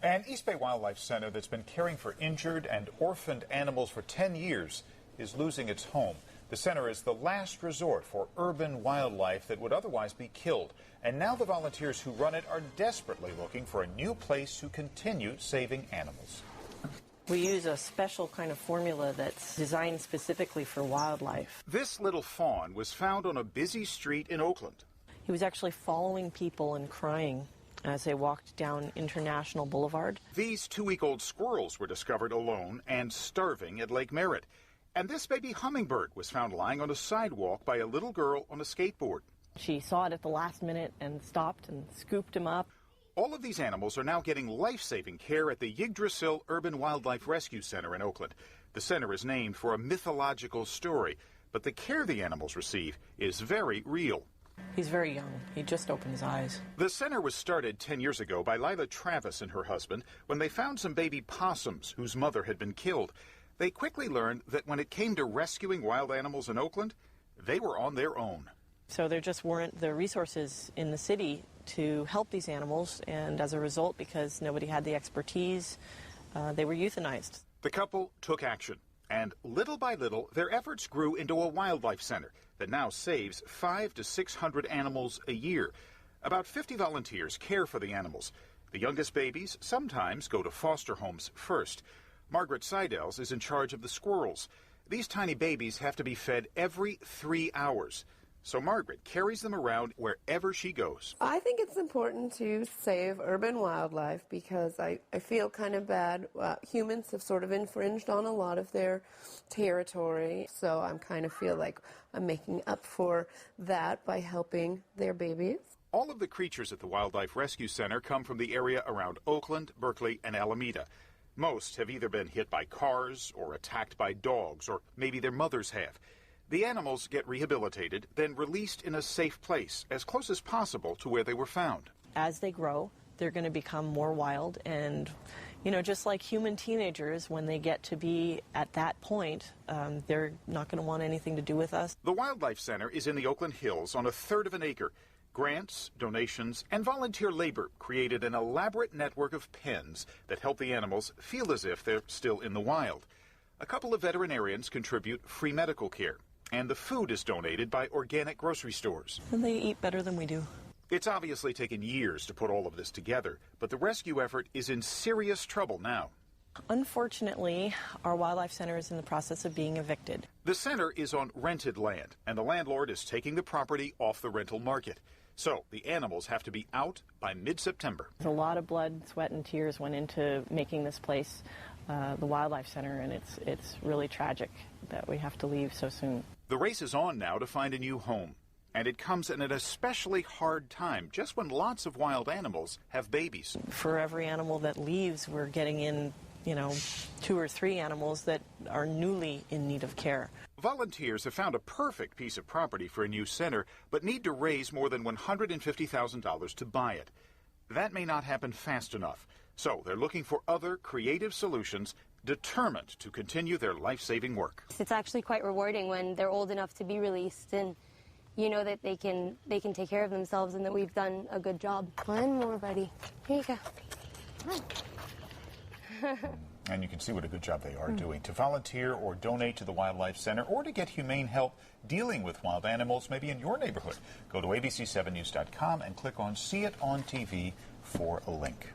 An East Bay Wildlife Center that's been caring for injured and orphaned animals for 10 years is losing its home. The center is the last resort for urban wildlife that would otherwise be killed. And now the volunteers who run it are desperately looking for a new place to continue saving animals. We use a special kind of formula that's designed specifically for wildlife. This little fawn was found on a busy street in Oakland. He was actually following people and crying as they walked down International Boulevard. These 2-week-old squirrels were discovered alone and starving at Lake Merritt. And this baby hummingbird was found lying on a sidewalk by a little girl on a skateboard. She saw it at the last minute and stopped and scooped him up. All of these animals are now getting life-saving care at the Yggdrasil Urban Wildlife Rescue Center in Oakland. The center is named for a mythological story, but the care the animals receive is very real. He's very young. He just opened his eyes. The center was started 10 years ago by Lila Travis and her husband when they found some baby possums whose mother had been killed. They quickly learned that when it came to rescuing wild animals in Oakland, they were on their own. So there just weren't the resources in the city to help these animals, and as a result, because nobody had the expertise, they were euthanized. The couple took action, and little by little, their efforts grew into a wildlife center that now saves 500 to 600 animals a year. About 50 volunteers care for the animals. The youngest babies sometimes go to foster homes first. Margaret Seidels is in charge of the squirrels. These tiny babies have to be fed every 3 hours. So Margaret carries them around wherever she goes. I think it's important to save urban wildlife because I feel kind of bad. Humans have sort of infringed on a lot of their territory, so I kind of feel like I'm making up for that by helping their babies. All of the creatures at the Wildlife Rescue Center come from the area around Oakland, Berkeley, and Alameda. Most have either been hit by cars or attacked by dogs, or maybe their mothers have. The animals get rehabilitated, then released in a safe place, as close as possible to where they were found. As they grow, they're going to become more wild, and, you know, just like human teenagers, when they get to be at that point, they're not going to want anything to do with us. The Wildlife Center is in the Oakland Hills on 1/3 of an acre. Grants, donations, and volunteer labor created an elaborate network of pens that help the animals feel as if they're still in the wild. A couple of veterinarians contribute free medical care, and the food is donated by organic grocery stores. And they eat better than we do. It's obviously taken years to put all of this together, but the rescue effort is in serious trouble now. Unfortunately, our wildlife center is in the process of being evicted. The center is on rented land, and the landlord is taking the property off the rental market. So the animals have to be out by mid-September. A lot of blood, sweat, and tears went into making this place the wildlife center, and it's really tragic that we have to leave so soon. The race is on now to find a new home, and it comes at an especially hard time, just when lots of wild animals have babies. For every animal that leaves, we're getting in, 2 or 3 animals that are newly in need of care. Volunteers have found a perfect piece of property for a new center, but need to raise more than $150,000 to buy it. That may not happen fast enough, so they're looking for other creative solutions, determined to continue their life-saving work. It's actually quite rewarding when they're old enough to be released and you know that they can take care of themselves and that we've done a good job. One more, buddy. Here you go. Come on. And you can see what a good job they are doing. To volunteer or donate to the Wildlife Center or to get humane help dealing with wild animals, maybe in your neighborhood, go to abc7news.com and click on See It on TV for a link.